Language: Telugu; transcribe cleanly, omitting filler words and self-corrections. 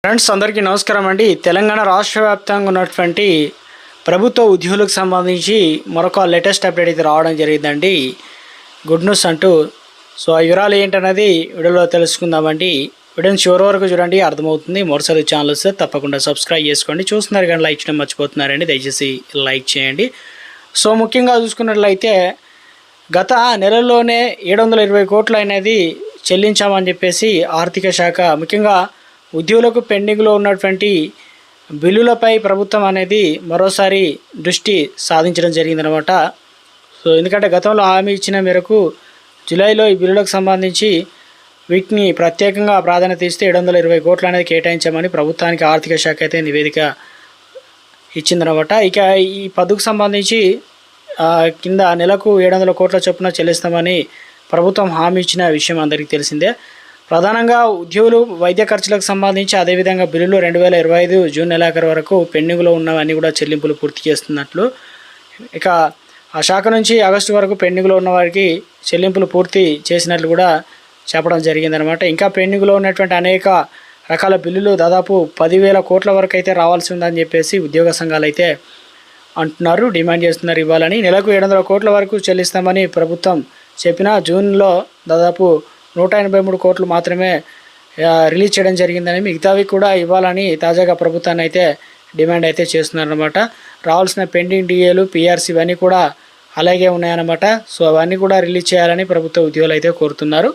ఫ్రెండ్స్ అందరికీ నమస్కారం అండి. తెలంగాణ రాష్ట్ర వ్యాప్తంగా ఉన్నటువంటి ప్రభుత్వ ఉద్యోగులకు సంబంధించి మరొక లేటెస్ట్ అప్డేట్ అయితే రావడం జరిగిందండి. గుడ్ న్యూస్ అంటూ. సో ఆ వివరాలు ఏంటన్నది వీడియోలో తెలుసుకుందామండి. వీడియోని చివరి వరకు చూడండి, అర్థమవుతుంది. మరోసారి ఛానల్ వస్తే తప్పకుండా సబ్స్క్రైబ్ చేసుకోండి. చూస్తున్నారు కానీ లైక్ చేయడం మర్చిపోతున్నారండి, దయచేసి లైక్ చేయండి. సో ముఖ్యంగా చూసుకున్నట్లయితే గత నెలల్లోనే 720 కోట్లు అనేది చెల్లించామని చెప్పేసి ఆర్థిక శాఖ ముఖ్యంగా ఉద్యోగులకు పెండింగ్లో ఉన్నటువంటి బిల్లులపై ప్రభుత్వం అనేది మరోసారి దృష్టి సాధించడం జరిగిందనమాట. సో ఎందుకంటే గతంలో హామీ ఇచ్చిన మేరకు జూలైలో ఈ బిల్లులకు సంబంధించి వీటిని ప్రత్యేకంగా ప్రాధాన్యత ఇస్తే 720 కోట్లు అనేది కేటాయించామని ప్రభుత్వానికి ఆర్థిక శాఖ అయితే నివేదిక ఇచ్చిందనమాట. ఇక ఈ పదుకు సంబంధించి కింద నెలకు 700 కోట్ల చొప్పున చెల్లిస్తామని ప్రభుత్వం హామీ ఇచ్చిన విషయం అందరికీ తెలిసిందే. ప్రధానంగా ఉద్యోగులు వైద్య ఖర్చులకు సంబంధించి అదేవిధంగా బిల్లులు 2025 జూన్ నెలాఖరు వరకు పెండింగ్లో ఉన్నవన్నీ కూడా చెల్లింపులు పూర్తి చేస్తున్నట్లు, ఇక ఆ శాఖ నుంచి ఆగస్టు వరకు పెండింగ్లో ఉన్న వారికి చెల్లింపులు పూర్తి చేసినట్లు కూడా చెప్పడం జరిగిందనమాట. ఇంకా పెండింగ్లో ఉన్నటువంటి అనేక రకాల బిల్లులు దాదాపు 10,000 కోట్ల వరకు అయితే రావాల్సి ఉందని చెప్పేసి ఉద్యోగ సంఘాలు అయితే అంటున్నారు, డిమాండ్ చేస్తున్నారు ఇవ్వాలని. నెలకు 700 కోట్ల వరకు చెల్లిస్తామని ప్రభుత్వం చెప్పిన జూన్లో దాదాపు 183 కోట్లు మాత్రమే రిలీజ్ చేయడం జరిగిందని, మిగతావి కూడా ఇవ్వాలని తాజాగా ప్రభుత్వాన్ని అయితే డిమాండ్ అయితే చేస్తున్నారన్నమాట. రావాల్సిన పెండింగ్ డిఏలు, పిఆర్సీ ఇవన్నీ కూడా అలాగే ఉన్నాయన్నమాట. సో అవన్నీ కూడా రిలీజ్ చేయాలని ప్రభుత్వ ఉద్యోగులు అయితే కోరుతున్నారు.